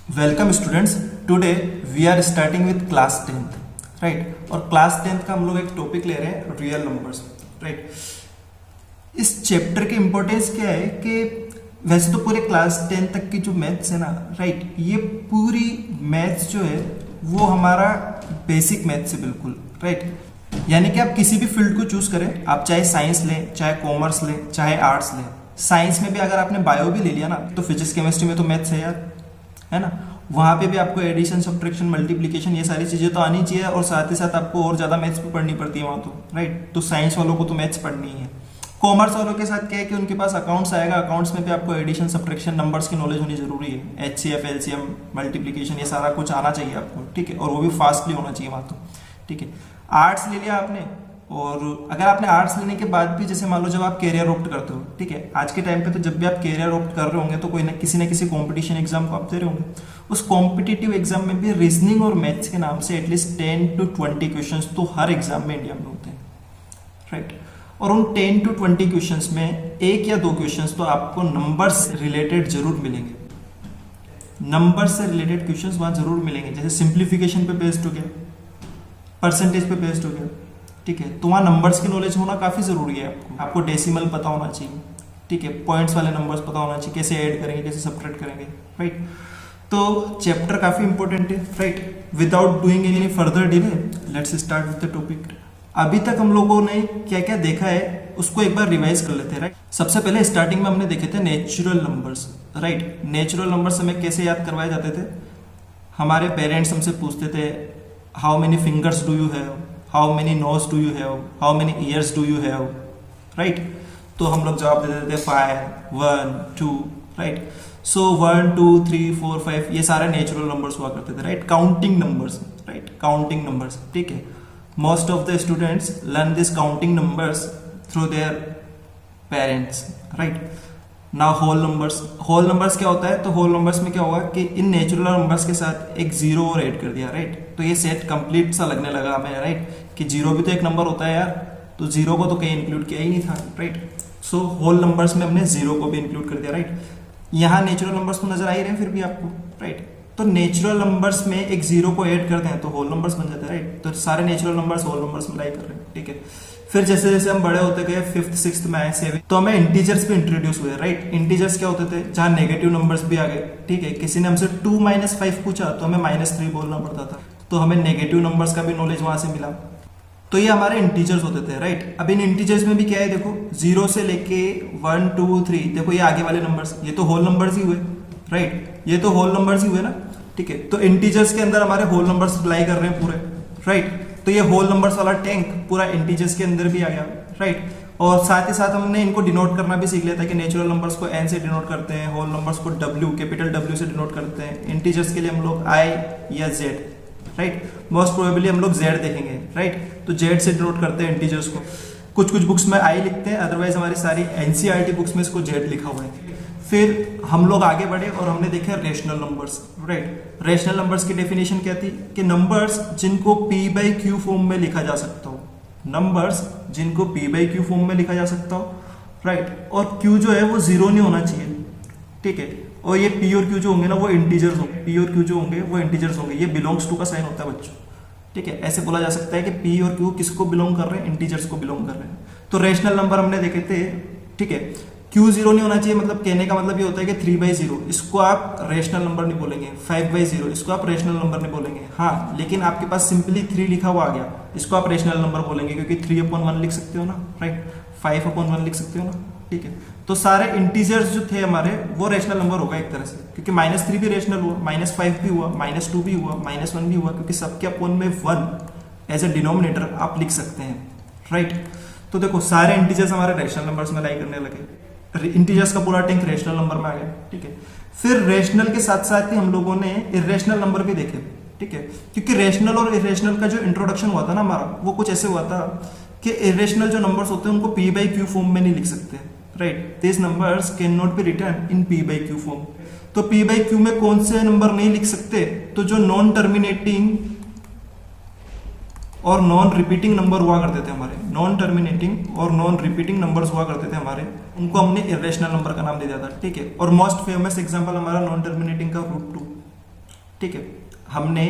Welcome students. Today we are starting with class 10th, right. और class 10th का हम लोग एक टॉपिक ले रहे हैं, रियल नंबर्स, राइट। इस चैप्टर की इंपॉर्टेंस क्या है कि वैसे तो पूरे क्लास 10 तक की जो मैथ्स है ना, राइट, ये पूरी मैथ्स जो है वो हमारा बेसिक मैथ्स है, बिल्कुल, राइट। यानी कि आप किसी भी फील्ड को चूज करें, आप चाहे साइंस लें, चाहे कॉमर्स लें, चाहे आर्ट्स लें। साइंस में भी अगर आपने बायो भी ले लिया ना, तो फिजिक्स केमिस्ट्री में तो मैथ्स है यार, है ना। वहां पे भी आपको एडिशन, सब्ट्रैक्शन, मल्टीप्लिकेशन, ये सारी चीजें तो आनी चाहिए, और साथ ही साथ आपको और ज्यादा मैथ्स भी पढ़नी पड़ती है वहां तो, राइट। तो साइंस वालों को तो मैथ्स पढ़नी है। कॉमर्स वालों के साथ क्या है कि उनके पास अकाउंट्स आएगा, अकाउंट्स में भी आपको एडिशन, सब्ट्रैक्शन, नंबर्स की नॉलेज होनी जरूरी है। एचसीएफ, एलसीएम, मल्टीप्लिकेशन, ये सारा कुछ आना चाहिए आपको, ठीक है, और वो भी फास्टली होना चाहिए वहां तो, ठीक है। आर्ट्स ले लिया आपने, और अगर आपने आर्ट्स लेने के बाद भी, जैसे मान लो जब आप कैरियर ऑप्ट करते हो, ठीक है, आज के टाइम पे तो जब भी आप कैरियर ऑप्ट कर रहे होंगे तो कोई ना किसी कंपटीशन एग्जाम को आप दे रहे होंगे। उस कॉम्पिटिटिव एग्जाम में भी रीजनिंग और मैथ्स के नाम से एटलीस्ट 10 to 20 क्वेश्चंस तो हर एग्जाम में इंडिया में होते हैं, राइट। और उन 10 to 20 क्वेश्चंस में एक या दो क्वेश्चंस तो आपको नंबर्स रिलेटेड जरूर मिलेंगे। नंबर से रिलेटेड क्वेश्चंस वहां जरूर मिलेंगे, जैसे सिंप्लीफिकेशन पे बेस्ड हो गया, परसेंटेज पे बेस्ड हो गया, ठीक है। तो वहाँ नंबर्स की नॉलेज होना काफी जरूरी है। आपको डेसिमल पता होना चाहिए, ठीक है, पॉइंट्स वाले नंबर्स पता होना चाहिए, कैसे ऐड करेंगे, कैसे सब्ट्रैक्ट करेंगे, राइट। तो चैप्टर काफी इंपॉर्टेंट है, right. Without doing any further delay, let's start with the topic. अभी तक हम लोगों ने क्या क्या देखा है उसको एक बार रिवाइज कर लेते हैं, राइट। सबसे पहले स्टार्टिंग में हमने देखे थे natural numbers, right. Natural numbers हमें कैसे याद करवाए जाते थे? हमारे पेरेंट्स हमसे पूछते थे, how many fingers do you have, how many nose do you have, how many ears do you have, right. तो हम लोग जवाब दे देते थे 5, 1, 2, राइट। सो 1, 2, 3, 4, 5 ये सारे नेचुरल नंबर्स हुआ करते थे, right. Counting numbers, right, counting numbers, ठीक है। Most of the students learn this counting numbers through their parents, right. ना होल नंबर्स, होल नंबर्स क्या होता है? तो होल नंबर्स में क्या होगा कि इन नेचुरल नंबर्स के साथ एक जीरो और ऐड कर दिया, राइट। तो ये सेट कंप्लीट सा लगने लगा हमें, राइट, कि जीरो भी तो एक नंबर होता है यार, तो जीरो को तो कहीं इंक्लूड किया ही नहीं था, राइट। सो होल नंबर्स में हमने जीरो को भी इंक्लूड कर दिया, राइट। यहाँ नेचुरल नंबर्स तो नजर आ ही रहे हैं फिर भी आपको, राइट। तो नेचुरल नंबर्स में एक जीरो को ऐड करते हैं तो होल नंबर्स बन जाते हैं, राइट। तो सारे नेचुरल नंबर्स होल नंबर्स में लाई कर रहे हैं, ठीक है। फिर जैसे जैसे हम बड़े होते गए, 5th 6th में आए, 7th, तो हमें इंटीजर्स भी इंट्रोड्यूस हुए, राइट। इंटीजर्स क्या होते थे? जहां नेगेटिव नंबर्स भी आ गए, ठीक है। किसी ने हमसे 2 - 5 पूछा तो हमें -3 बोलना पड़ता था, तो हमें नेगेटिव नंबर्स का भी नॉलेज वहां से मिला। तो ये हमारे इंटीजर्स होते थे, राइट। अब इन इंटीजर्स में भी क्या है, देखो 0 से लेके 1, 2, 3, देखो ये आगे वाले नंबर्स, ये तो होल नंबर्स ही हुए, राइट। ये तो होल नंबर्स ही हुए ना, ठीक है। तो इंटीजर्स के अंदर हमारे होल नंबर्स अप्लाई कर रहे हैं पूरे, राइट। तो ये होल नंबर्स वाला टैंक पूरा इंटीजर्स के अंदर भी आ गया, राइट। और साथ ही साथ हमने इनको डिनोट करना भी सीख लिया था कि नेचुरल नंबर्स को n से डिनोट करते हैं, होल नंबर्स को W, कैपिटल W से डिनोट करते हैं, इंटीजर्स के लिए हम लोग I या Z, राइट। मोस्ट प्रोबेबली हम लोग Z देखेंगे, राइट। तो Z से डिनोट करते हैं इंटीजर्स को। कुछ कुछ बुक्स में I लिखते हैं, अदरवाइज हमारी सारी NCERT बुक्स में इसको Z लिखा हुआ है। फिर हम लोग आगे बढ़े और हमने देखे rational numbers, right. Rational numbers की डेफिनेशन क्या थी कि नंबर्स जिनको P/Q फॉर्म में लिखा जा सकता हो, नंबर्स जिनको P/Q फॉर्म में लिखा जा सकता हो, राइट। और Q जो है वो जीरो नहीं होना चाहिए, ठीक है। और ये P और Q जो होंगे ना वो इंटीजर्स होंगे, P और Q जो होंगे वो इंटीजर्स होंगे। ये बिलोंग्स टू का साइन होता है बच्चों, ठीक है। ऐसे बोला जा सकता है कि P और Q किसको बिलोंग कर रहे हैं? इंटीजर्स को बिलोंग कर रहे हैं। तो रेशनल नंबर हमने देखे थे, ठीक है। Q जीरो नहीं होना चाहिए, मतलब कहने का मतलब ये होता है कि 3/0 इसको आप रेशनल नंबर नहीं बोलेंगे, 5/0 इसको आप रेशनल नंबर नहीं बोलेंगे, हाँ। लेकिन आपके पास सिंपली 3 लिखा हुआ आ गया, इसको आप रेशनल नंबर बोलेंगे, क्योंकि 3/1 लिख सकते हो ना, राइट। 5/1 लिख सकते हो ना, ठीक है। तो सारे इंटीजर्स जो थे हमारे वो रेशनल नंबर होगा एक तरह से, क्योंकि -3 भी रेशनल हुआ, -5 भी हुआ, -2 भी हुआ, -1 भी हुआ, क्योंकि सबके अपोन में 1 एज ए डिनोमिनेटर आप लिख सकते हैं, राइट। तो देखो सारे इंटीजर्स हमारे रेशनल नंबर्स में लाई करने लगे, इंटीजर्स का पूरा टैंक रेशनल नंबर में आ गया, ठीक है। फिर रेशनल के साथ साथ ही हम लोगों ने इरेशनल नंबर भी देखे, ठीक है। क्योंकि रेशनल और इरेशनल का जो इंट्रोडक्शन हुआ था ना हमारा, वो कुछ ऐसे हुआ था कि इरेशनल जो नंबर्स होते हैं उनको P/Q फॉर्म में नहीं लिख सकते, right. This numbers can not be written in P/Q form. तो P/Q में कौन से नंबर नहीं लिख सकते? तो जो नॉन टर्मिनेटिंग और नॉन रिपीटिंग नंबर हुआ करते थे हमारे, नॉन टर्मिनेटिंग और नॉन रिपीटिंग नंबर्स हुआ करते थे हमारे, उनको हमने इरेशनल नंबर का नाम दे दिया था, ठीक है। और मोस्ट फेमस एग्जांपल हमारा नॉन टर्मिनेटिंग का √2, ठीक है। हमने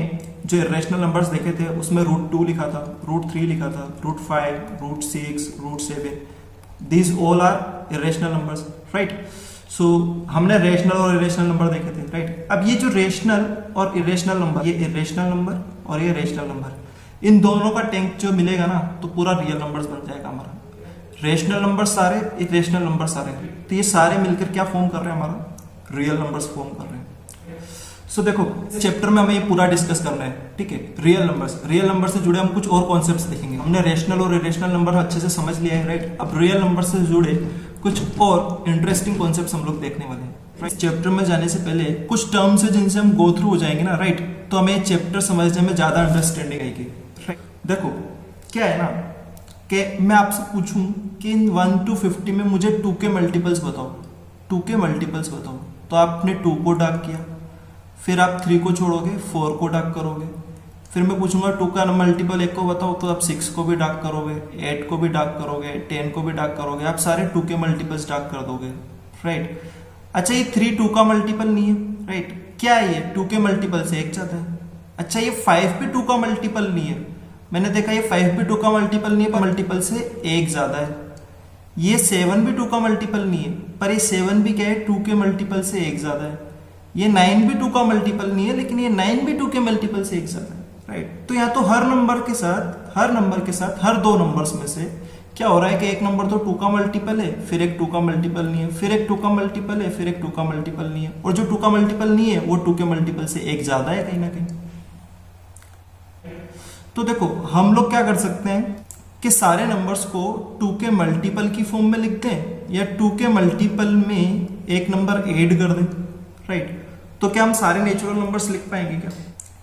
जो इरेशनल नंबर्स देखे थे उसमें √2 लिखा था, √3 लिखा था, √5, √6, √7, these all are irrational numbers, right. So हमने रेशनल और इरेशनल नंबर देखे थे, राइट। अब ये जो रेशनल और इरेशनल नंबर, ये इरेशनल नंबर और ये रेशनल नंबर, इन दोनों का टैंक जो मिलेगा ना तो पूरा रियल नंबर्स बन जाएगा हमारा। रेशनल नंबर सारे, इरेशनल नंबर सारे, तो ये सारे मिलकर क्या फॉर्म कर रहे हैं, हमारा रियल नंबर्स फॉर्म कर रहे हैं। सो देखो चैप्टर में हमें ये पूरा डिस्कस करना है, ठीक है। रियल नंबर से जुड़े हम कुछ और कॉन्सेप्ट्स देखेंगे। हमने रेशनल और इरेशनल नंबर अच्छे से समझ लिया है, राइट। अब रियल नंबर से जुड़े कुछ और इंटरेस्टिंग कॉन्सेप्ट्स हम लोग देखने वाले हैं। इस चैप्टर में जाने से पहले कुछ टर्म्स है जिनसे हम गो थ्रू हो जाएंगे ना, राइट। तो हमें चैप्टर समझने में ज्यादा अंडरस्टैंडिंग आएगी, राइट। देखो क्या है ना कि मैं आपसे पूछूं कि इन 1 to 50 में मुझे 2 के मल्टीपल्स बताओ, 2 के मल्टीपल्स बताओ, तो आपने 2 को डार्क किया, फिर आप 3 को छोड़ोगे, 4 को डार्क करोगे, फिर मैं पूछूंगा 2 का मल्टीपल 1 को बताओ, तो आप 6 को भी डार्क करोगे, 8 को भी डार्क करोगे, 10 को भी डार्क करोगे, आप सारे 2 के मल्टीपल्स डार्क कर दोगे, राइट। अच्छा ये 3 2 का मल्टीपल नहीं है, राइट। क्या है ये 2 के मल्टीपल से 1 जाता है। अच्छा ये 5 भी 2 का मल्टीपल नहीं है, मैंने देखा ये 5 भी 2 का मल्टीपल नहीं है, पर मल्टीपल से 1 ज्यादा है। ये 7 भी 2 का मल्टीपल नहीं है, पर ये 7 भी क्या है 2 के मल्टीपल से 1 ज्यादा है। ये 9 भी 2 का मल्टीपल नहीं है, लेकिन ये 9 भी 2 के मल्टीपल से 1 ज्यादा है, राइट। तो यहाँ तो हर नंबर के साथ हर 2 नंबर्स में से क्या हो रहा है कि एक नंबर तो 2 का मल्टीपल है, फिर एक 2 का मल्टीपल नहीं है, फिर एक 2 का मल्टीपल है, फिर एक 2 का मल्टीपल नहीं है, और जो 2 का मल्टीपल नहीं है वो 2 के मल्टीपल से 1 ज्यादा है कहीं ना कहीं। तो देखो हम लोग क्या कर सकते हैं कि सारे नंबर्स को 2 के मल्टीपल की फॉर्म में लिखते हैं, या 2 के मल्टीपल में एक नंबर ऐड कर दें, राइट। तो क्या हम सारे नेचुरल नंबर्स लिख पाएंगे क्या?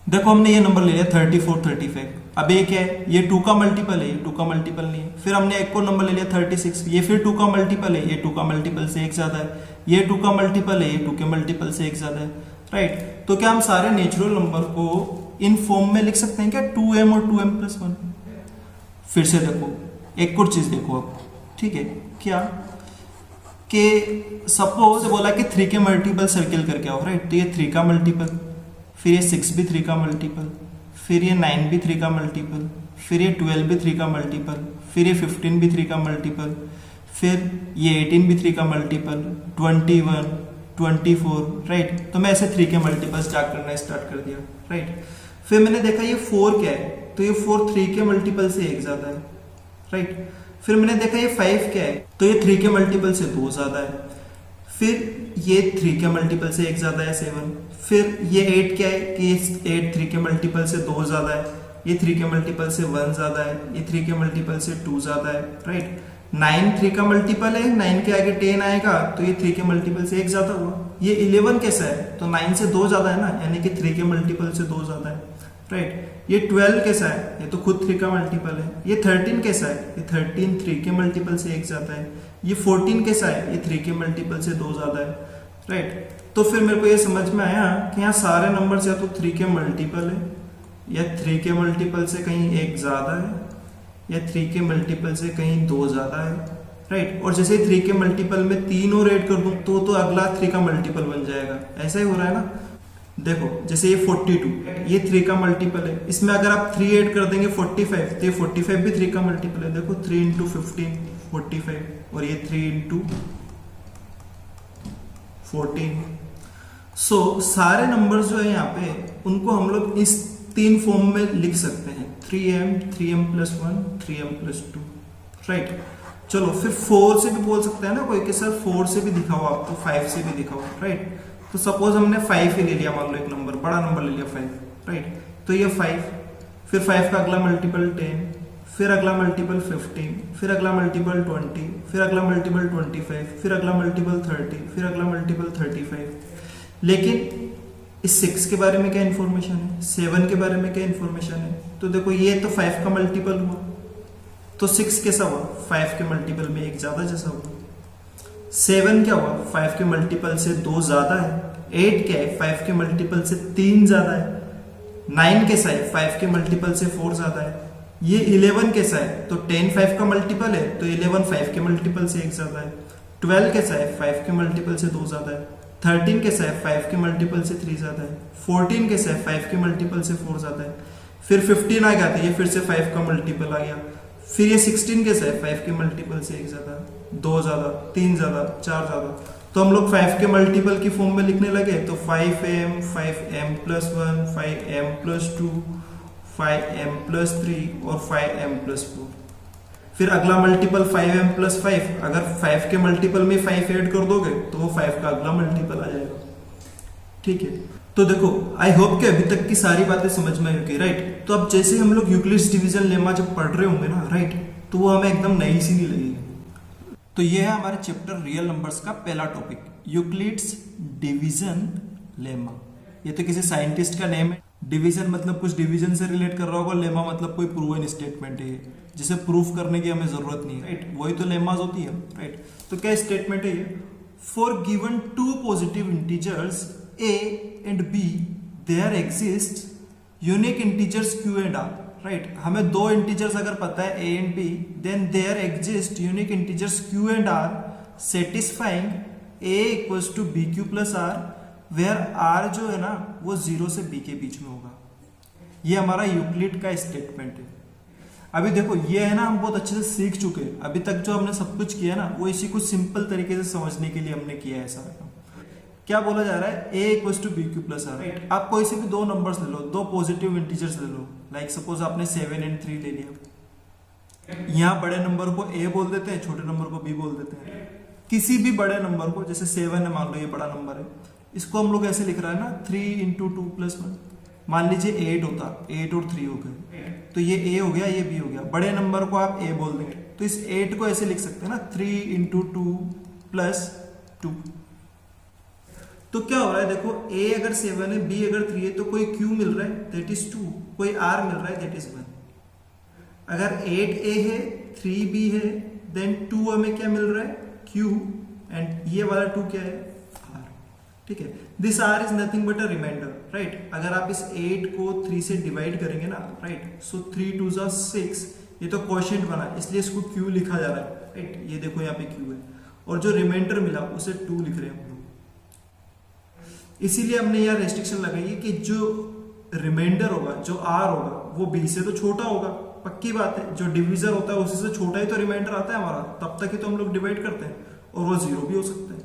देखो हमने ये नंबर ले लिया 34 35, अब ये क्या है, ये 2 का मल्टीपल है, ये 2 का मल्टीपल नहीं है। फिर हमने एक और नंबर ले लिया 36, ये फिर 2 का मल्टीपल है, ये 2 का मल्टीपल से 1 ज्यादा है, ये 2 का मल्टीपल है, ये 2 के मल्टीपल से 1 ज्यादा है, राइट। तो क्या हम सारे नेचुरल नंबर को इन फॉर्म में लिख सकते हैं क्या, 2m और 2m+1? फिर से देखो एक और चीज देखो अब, ठीक है, क्या कि सपोज बोला कि 3 के मल्टीपल सर्किल करके आओ, राइट। तो ये 3 का मल्टीपल, फिर ये 6 भी 3 का मल्टीपल, फिर ये 9 भी 3 का मल्टीपल, फिर ये 12 भी 3 का मल्टीपल, फिर ये 15 भी 3 का मल्टीपल, फिर ये 18 भी 3 का मल्टीपल, 21 24, राइट। तो मैं ऐसे 3 के मल्टीपल्स स्टार्ट करना स्टार्ट कर दिया, राइट। फिर मैंने देखा ये 4 क्या है, तो ये 4 3 के मल्टीपल से 1 ज्यादा है, राइट। फिर मैंने देखा ये 5 क्या है, तो ये 3 के मल्टीपल से 2 ज्यादा है। फिर ये 3 के मल्टीपल से 1 ज्यादा है 7। फिर ये 8 क्या है कि 8 3 के मल्टीपल से 2 ज्यादा है, ये 3 के मल्टीपल से 1 ज्यादा है, ये 3 के मल्टीपल से 2 ज्यादा है, राइट। 9 3 का मल्टीपल है, 9 के आगे 10 आएगा तो ये 3 के मल्टीपल से 1 ज्यादा हुआ। ये 11 कैसा है, तो 9 से 2 ज्यादा है ना, यानी कि 3 के मल्टीपल से 2 ज्यादा है, राइट। ये 12 कैसा है, ये तो खुद 3 का मल्टीपल है। ये 13 कैसा है, ये 13 3 के मल्टीपल से 1 ज्यादा है। ये 14 कैसा है, ये 3 के मल्टीपल से 2 ज्यादा है, राइट। तो फिर मेरे को ये समझ में आया कि यहाँ सारे नंबर्स या तो 3 के मल्टीपल है, या 3 के मल्टीपल से कहीं 1 ज्यादा है, या 3 के मल्टीपल से कहीं 2 ज्यादा है, राइट। और जैसे 3 के मल्टीपल में 3 और ऐड कर दूं तो अगला 3 का मल्टीपल बन जाएगा, ऐसा ही हो रहा है ना। देखो जैसे ये 42, ये 3 का मल्टीपल है, इसमें अगर आप 3 ऐड कर देंगे 45, तो ये 45 भी 3 का मल्टीपल है। देखो 3 × 15 45, और ये 3 × 14। सो सारे नंबर्स जो है यहाँ पे उनको हम लोग इस 3 फॉर्म में लिख सकते हैं, 3m 3m+1 3m+2, राइट। चलो फिर 4 से भी बोल सकते हैं ना कोई कि सर 4 से भी दिखाओ आप, तो 5 से भी दिखाओ, राइट। तो सपोज हमने 5 ही ले लिया, मान लो एक नंबर बड़ा नंबर ले लिया 5, राइट। तो ये 5, फिर 5 का अगला मल्टीपल 10, फिर अगला मल्टीपल 15, फिर अगला मल्टीपल 20, फिर अगला मल्टीपल 25, फिर अगला मल्टीपल 30, फिर अगला मल्टीपल 35। लेकिन इस 6 के बारे में क्या इंफॉर्मेशन है, 7 के बारे में क्या इंफॉर्मेशन है? तो देखो ये तो 5 का मल्टीपल हुआ, तो 6 कैसा हुआ, 5 के मल्टीपल में 1 ज्यादा जैसा हुआ। 7 क्या हुआ, 5 के मल्टीपल से 2 ज्यादा है। 8 क्या है, 5 के मल्टीपल से 3 ज्यादा है। 9 कैसा है, 5 के मल्टीपल से 4 ज्यादा है। ये 11 कैसा है, तो 10 5 का मल्टीपल है, तो 11 5 के मल्टीपल से 1 ज्यादा है। 12 कैसा है, 5 के मल्टीपल से 2 ज्यादा है, 13 कैसा है, 5 के मल्टीपल से 3 ज्यादा है। 14 कैसा है, 5 के मल्टीपल से 4 ज्यादा है। फिर 15 आ गया था, ये फिर से 5 का मल्टीपल आ गया। फिर ये 16 कैसा है, 5 के मल्टीपल से 1 ज्यादा, 2 ज्यादा, 3 ज्यादा, 4 ज्यादा। तो हम लोग 5 के मल्टीपल की फॉर्म में लिखने लगे, तो 5m, 5m plus 1, 5m plus 2, 5m plus 3 और 5m प्लस 4। फिर अगला मल्टीपल 5m प्लस 5, अगर 5 के मल्टीपल में 5 ऐड कर दोगे तो वो 5 का अगला मल्टीपल आ जाएगा। ठीक है, तो देखो आई होप कि अभी तक की सारी बातें समझ में आई, राइट। तो अब जैसे हम लोग यूक्लिड्स डिवीजन लेमा जब पढ़ रहे होंगे ना, राइट, तो वो हमें एकदम नई सी नहीं लगेगी। तो ये है हमारे चैप्टर रियल नंबर्स का पहला टॉपिक, यूक्लिड्स डिवीजन लेमा। ये तो किसी साइंटिस्ट का नेम है। डिवीजन मतलब कुछ डिवीजन से रिलेट कर रहा होगा, लेमा मतलब कोई प्रूवन स्टेटमेंट है जिसे प्रूफ करने की हमें जरूरत नहीं है, राइट। वही तो लेमास होती है, राइट। तो क्या स्टेटमेंट है ये, for given two positive integers a and b there exists unique integers q and r, right। हमें दो इंटीजर्स अगर पता है a and b, then there exist unique integers q and r satisfying a equals to bq plus r where r जो है ना वो 0 से b के बीच में होगा। ये हमारा यूक्लिड का स्टेटमेंट है। अभी देखो ये है ना, हम बहुत अच्छे से सीख चुके हैं। अभी तक जो हमने सब कुछ किया ना, वो इसी को सिंपल तरीके से समझने के लिए हमने किया है सारा। क्या बोला जा रहा है, a equals to B Q plus R, right. आप कोई से भी दो नंबर्स ले लो, दो पॉजिटिव इंटीजर्स ले लो, लाइक सपोज आपने 7 and 3 ले लिया। यहाँ बड़े नंबर को a बोल देते हैं, छोटे नंबर को b बोल देते हैं। किसी भी बड़े नंबर को, जैसे 7 है, मान लो ये बड़ा नंबर है, इसको हम लोग ऐसे लिख रहा है ना, 3 into 2 plus 1। मान लीजिए 8 होता, 8 और 3 हो गए, तो ये a हो गया, ये b हो गया। बड़े नंबर को आप a बोल देंगे, तो इस 8 को ऐसे लिख सकते हैं ना, 3 into 2 plus 2। तो क्या हो रहा है, देखो a अगर 7 है, b अगर 3 है, तो कोई q मिल रहा है, दैट इज 2, कोई r मिल रहा है, दैट इज 1। अगर 8a है, 3b है, देन 2 हमें क्या मिल रहा है, q, एंड ये वाला 2 क्या है, r। ठीक है, this r is nothing but a reminder, right. अगर आप इस 8 को 3 से डिवाइड करेंगे ना, राइट, सो 3 2 6, ये तो क्वोशिएंट बना, इसलिए इसको q लिखा जा रहा है, राइट। ये देखो यहाँ पे q है, और जो रिमाइंडर मिला उसे 2 लिख रहे हैं हम लोग। इसीलिए हमने यह रेस्ट्रिक्शन लगाई है कि जो रिमाइंडर होगा, जो r होगा, वो b से तो छोटा होगा, पक्की बात है। जो डिवीजर होता है उसी से छोटा ही तो रिमाइंडर आता है हमारा, तब तक ही तो हम लोग डिवाइड करते हैं, और वो 0 भी हो सकता है।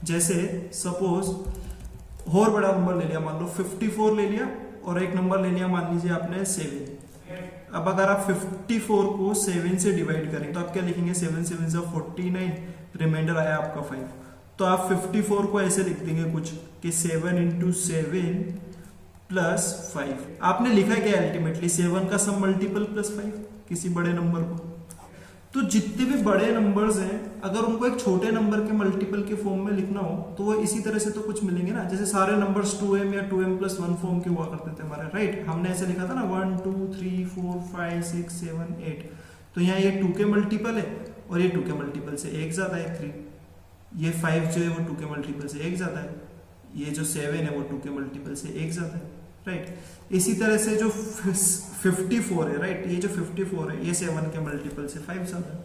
जैसे सपोज और बड़ा नंबर ले लिया, मान लो 54 ले लिया, और एक नंबर ले लिया, मान लीजिए आपने 7। अब अगर आप 54 को 7 से डिवाइड करें तो आप क्या लिखेंगे, 7 7 से 49, रिमाइंडर आया आपका 5। तो आप 54 को ऐसे लिख देंगे कुछ कि 7 into 7 प्लस 5। आपने लिखा क्या अल्टीमेटली, 7 का सम मल्टीपल प्लस 5 किसी बड़े नंबर को। तो जितने भी बड़े नंबर्स हैं, अगर उनको एक छोटे नंबर के मल्टीपल के फॉर्म में लिखना हो तो वो इसी तरह से तो कुछ मिलेंगे ना। जैसे सारे नंबर्स 2m या 2m plus 1 फॉर्म के हुआ करते थे हमारे, राइट। हमने ऐसे लिखा था ना 1 2 3 4 5 6 7 8। तो यहाँ ये 2 के मल्टीपल है, और ये 2 के मल्टीपल से 1 ज्यादा है 3। ये 5 जो है वो 2 के मल्टीपल से 1 ज्यादा है। ये जो 7 है वो 2 के मल्टीपल से 1 ज्यादा है, राइट। इसी तरह से जो 54 है, राइट, ये जो 54 है ये 7 के मल्टीपल से 5 ज्यादा है।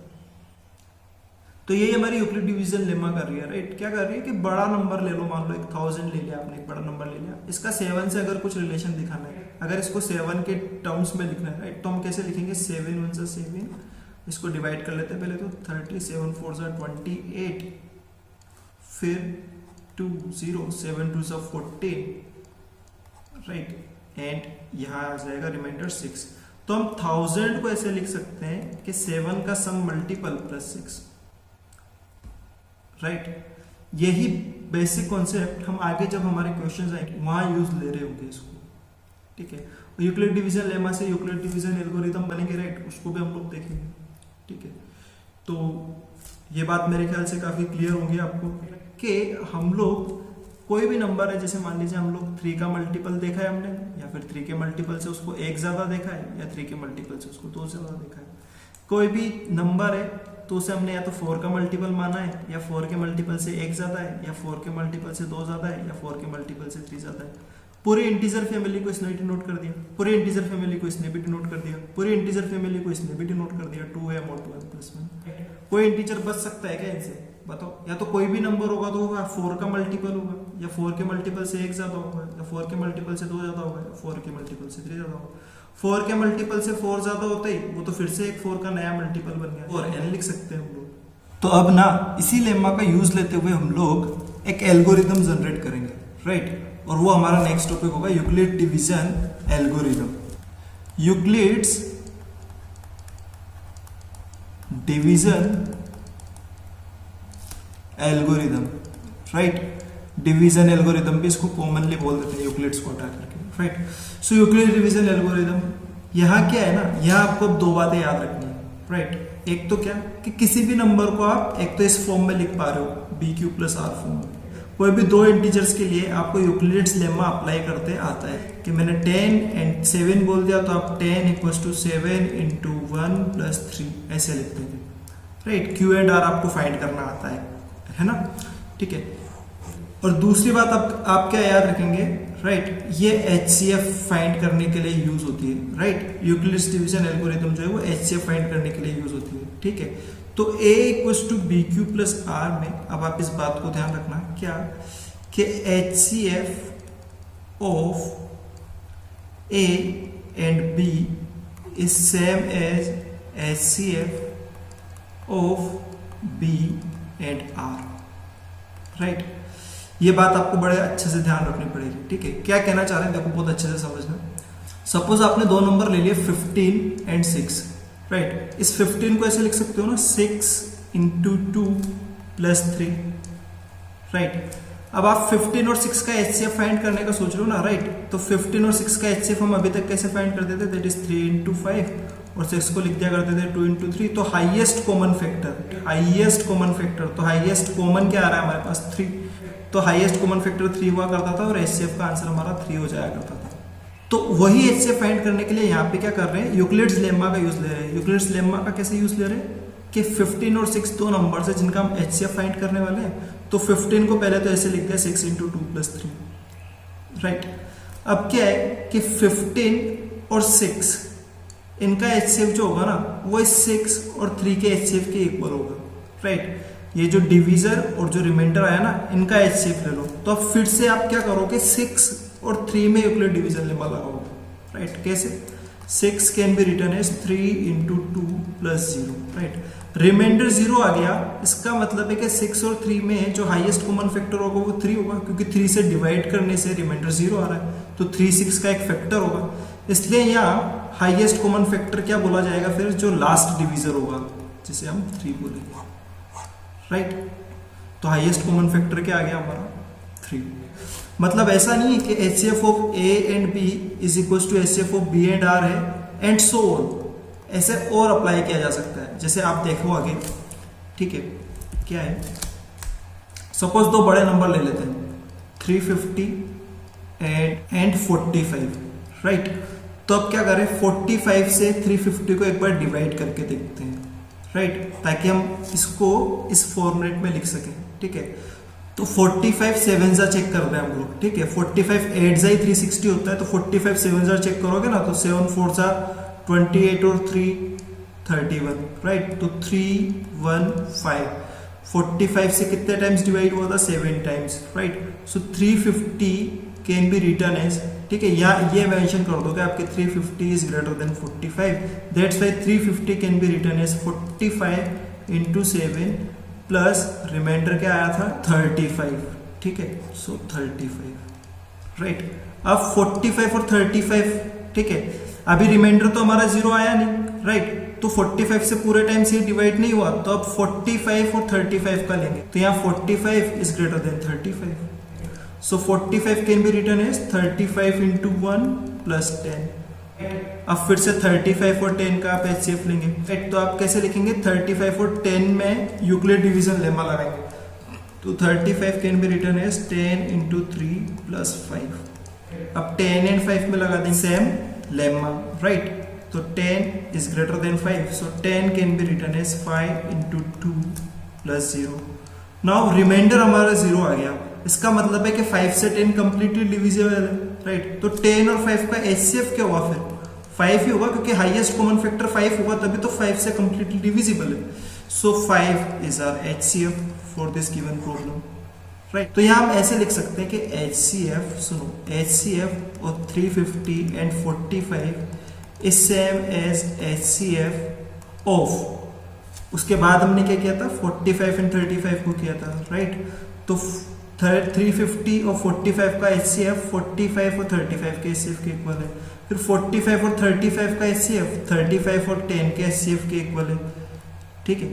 तो ये हमारी यूक्लिड डिवीजन लेमा कर रही है, राइट। क्या कर रही है कि बड़ा नंबर ले लो, मान लो 1000 ले लिया आपने, एक बड़ा नंबर ले लिया, इसका 7 से अगर कुछ रिलेशन दिखाना है, अगर इसको 7 के टर्म्स में लिखना है, राइट, तो हम कैसे लिखेंगे, 7 1 से 7, इसको डिवाइड कर लेते हैं पहले तो 30, 7 4 से 28, फिर 2 0 7 2 से 14, राइट, एंड यहाँ आ जाएगा रिमाइंडर 6। तो हम 1000 को ऐसे लिख सकते हैं कि 7 का सम मल्टीपल प्लस 6, राइट। यही बेसिक कॉन्सेप्ट हम आगे जब हमारे क्वेश्चंस आएंगे वहां यूज ले रहे होंगे इसको, ठीक है। यूक्लिड डिवीजन लेमा से यूक्लिड डिवीजन एल्गोरिथम बनेंगे, राइट, उसको भी हम लोग देखेंगे, ठीक है। तो ये बात मेरे ख्याल से काफी क्लियर होगी आपको कि हम लोग कोई भी नंबर है, जैसे मान लीजिए हम लोग 3 का मल्टीपल देखा है हमने, या फिर 3 के मल्टीपल से उसको 1 ज्यादा देखा है, या 3 के मल्टीपल से उसको 2 ज्यादा देखा है। कोई भी नंबर है तो उसे हमने या तो 4 का मल्टीपल माना है, या 4 के मल्टीपल से 1 ज्यादा है, या 4 के मल्टीपल से 2 ज्यादा है, या 4 के मल्टीपल से 3 ज्यादा है। पूरी इंटीजर फैमिली को इसने डिनोट कर दिया, पूरी इंटीजर फैमिली को इसने भी डिनोट कर दिया, पूरी इंटीजर फैमिली को इसने भी डिनोट कर दिया, 2m और 2m+1। कोई इंटीजर बच सकता है क्या इनसे? बताओ, या तो कोई भी नंबर होगा तो 4 का मल्टीपल होगा, या 4 के मल्टीपल से 1 ज्यादा होगा, या 4 के मल्टीपल से 2 ज्यादा होगा, या 4 के मल्टीपल से 3 ज्यादा होगा। 4 के मल्टीपल से 4 ज्यादा होता ही वो तो फिर से एक 4 का नया मल्टीपल बन गया, और n लिख सकते हैं हम लोग। तो अब ना इसी लेमा का यूज लेते हुए हम लोग एक एल्गोरिदम जनरेट करेंगे, राइट। और वो हमारा नेक्स्ट टॉपिक होगा Euclid division algorithm. Euclid's division algorithm, right. Division algorithm भी इसको कॉमनली बोल देते हैं यूक्लिड्स को हटा करके, राइट। सो यूक्लिड डिवीजन एल्गोरिदम, यहाँ क्या है ना, यहाँ आपको अब दो बातें याद रखनी है, राइट। एक तो क्या कि किसी भी नंबर को आप एक तो इस फॉर्म में लिख पा रहे हो BQ + R फॉर्म में, कोई भी दो इंटीजर्स के लिए आपको यूक्लिड्स लेमा अप्लाई करते आता है कि मैंने 10 और 7 बोल दिया तो आप 10 = 7 × 1 + 3 ऐसे लिख देंगे, राइट। Q and R आपको फाइंड करना आता है ना, ठीक है। और दूसरी बात आप क्या याद रखेंगे, राइट, ये HCF फाइंड करने के लिए यूज होती है, राइट। यूक्लिड्स डिवीजन एल्गोरिदम जो है वो HCF फाइंड करने के लिए यूज होती है, ठीक है। तो A = BQ + R में अब आप इस बात को ध्यान रखना क्या कि HCF of A and B is same as HCF of B and R, right. ये बात आपको बड़े अच्छे से ध्यान रखनी पड़ेगी, ठीक है। क्या कहना चाह रहे हैं देखो, बहुत अच्छे से समझना। सपोज आपने दो नंबर ले लिए 15 और 6, राइट। इस 15 को ऐसे लिख सकते हो ना 6 × 2 + 3, राइट। अब आप 15 और 6 का HCF फाइंड करने का सोच रहे हो ना, राइट। तो 15 और 6 का HCF हम अभी तक कैसे फाइंड करते थे, दैट इज 3 × 5, और 6 को लिख दिया करते थे 2 × 3। तो हाईएस्ट कॉमन फैक्टर, तो हाईएस्ट कॉमन क्या आ रहा है हमारे पास 3, तो हाईएस्ट कॉमन फैक्टर 3 हुआ करता था और HCF का आंसर हमारा 3 हो जाया करता था। तो वही HCF फाइंड करने के लिए यहाँ पे क्या कर रहे हैं, यूक्लिड्स लेम्मा का यूज ले रहे हैं। यूक्लिड्स लेम्मा का कैसे यूज ले रहे हैं कि 15 और 6 दो नंबर है जिनका हम HCF फाइंड करने वाले हैं। तो 15 को पहले तो ऐसे लिख दिया 6 × 2 + 3, राइट। अब क्या है कि 15 और 6 इनका HCF जो होगा ना वो इस 6 और 3 के HCF के इक्वल होगा, राइट। ये जो डिवीजर और जो रिमाइंडर आया ना इनका HCF ले लो। तो अब फिर से आप क्या करोगे, 6 और 3 में यूक्लिड डिवीजन लेमा लगाओगे, राइट। कैसे, 6 can be written as 3 × 2 + 0, right. Reminder 0 आ गया, इसका मतलब है कि 6 और 3 में जो हाईएस्ट कॉमन फैक्टर होगा वो 3 होगा, क्योंकि 3 से डिवाइड करने से रिमाइंडर 0 आ रहा है, तो 3 6 का एक फैक्टर होगा। इसलिए यहाँ हाईएस्ट कॉमन फैक्टर क्या बोला जाएगा फिर, जो लास्ट डिवीजर होगा जिसे हम 3 बोलेंगे, राइट। तो हाईएस्ट कॉमन फैक्टर क्या आ गया हमारा 3। मतलब ऐसा नहीं है कि HCF of A and B = HCF of B and R है एंड सो ऑन, ऐसे और अप्लाई किया जा सकता है। जैसे आप देखो आगे, ठीक है, क्या है, सपोज दो बड़े नंबर ले लेते हैं 350 एंड 45, राइट। तो अब क्या करें, 45 से 350 को एक बार डिवाइड करके देखते हैं, राइट, ताकि हम इसको इस फॉर्मेट में लिख सकें, ठीक है। तो 45 7 चेक कर रहे हैं हम लोग, ठीक है। 45 8 360 होता है, तो 45 7 चेक करोगे ना तो 7 4 28 और 3 31, राइट। तो 3 1 5, 45 से कितने टाइम्स डिवाइड हुआ था, 7 times, right. So 350 can be written as, ठीक है, या ये मेंशन कर दो कि आपके 350 is greater than 45, that's why 350 can be written as 45 × 7 plus reminder क्या आया था 35, ठीक है। So 35, right. अब 45 और 35, ठीक है, अभी रिमाइंडर तो हमारा 0 आया नहीं, राइट। तो 45 से पूरे टाइम से डिवाइड नहीं हुआ, तो अब 45 और 35 का लेंगे, तो यहाँ 45 is greater than 35, so 45 can be written as 35 × 1 + 10। अब फिर से 35 और 10 का आप HCF लेंगे, तो आप कैसे लिखेंगे, 35 और 10 में यूक्लिड डिवीजन लेमा लगाएंगे, तो 35 कैन बी रिटन एज 10 × 3 + 5। अब 10 और 5 में लगा देंगे सेम लेमा, राइट। तो 10 is greater than 5, so 10 can be written as 5 × 2 + 0। Now reminder हमारा 0 आ गया, इसका मतलब है कि 5 से 10 कंप्लीटली डिविजिबल है, राइट। तो 10 और 5 का HCF क्या हुआ, फिर 5 ही होगा, क्योंकि हाईएस्ट कॉमन फैक्टर 5 होगा तभी तो 5 से कंप्लीटली डिविजिबल है। So 5 is our HCF for this given problem, right? तो यहाँ हम ऐसे लिख सकते हैं कि HCF, सुनो, HCF और 350 and 45 is same as HCF of, उसके बाद हमने क्या किया था, 45 and 35 को किया था, राइट? तो 350 और 45 का HCF 45 और 35 के HCF के इक्वल है, फिर 45 और 35 का HCF 35 और 10 के HCF के इक्वल है, ठीक है?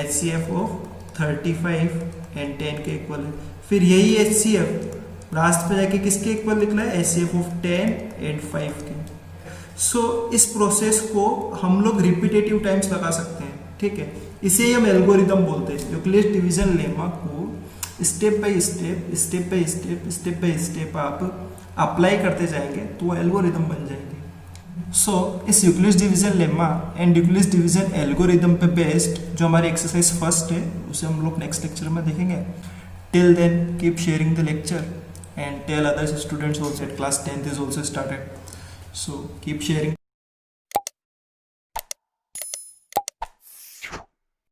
HCF ऑफ 35 एंड 10 के इक्वल है। फिर यही HCF लास्ट पे जाके किसके इक्वल निकला है, HCF ऑफ 10 एंड 5 के। सो इस प्रोसेस को हम लोग रिपीटेटिव टाइम्स लगा सकते हैं, ठीक है? इसे हम एल्गोरिदम बोलते हैं। यूक्लिड डिवीजन लेमा को स्टेप बाय स्टेप आप अप्लाई करते जाएंगे तो एल्गोरिदम बन जाएंगे। सो इस Euclid division lemma and Euclid division algorithm पे बेस्ड जो हमारी एक्सरसाइज फर्स्ट है उसे हम लोग नेक्स्ट लेक्चर में देखेंगे। Till then keep sharing the lecture and tell others students also, class 10th is also started, so keep sharing.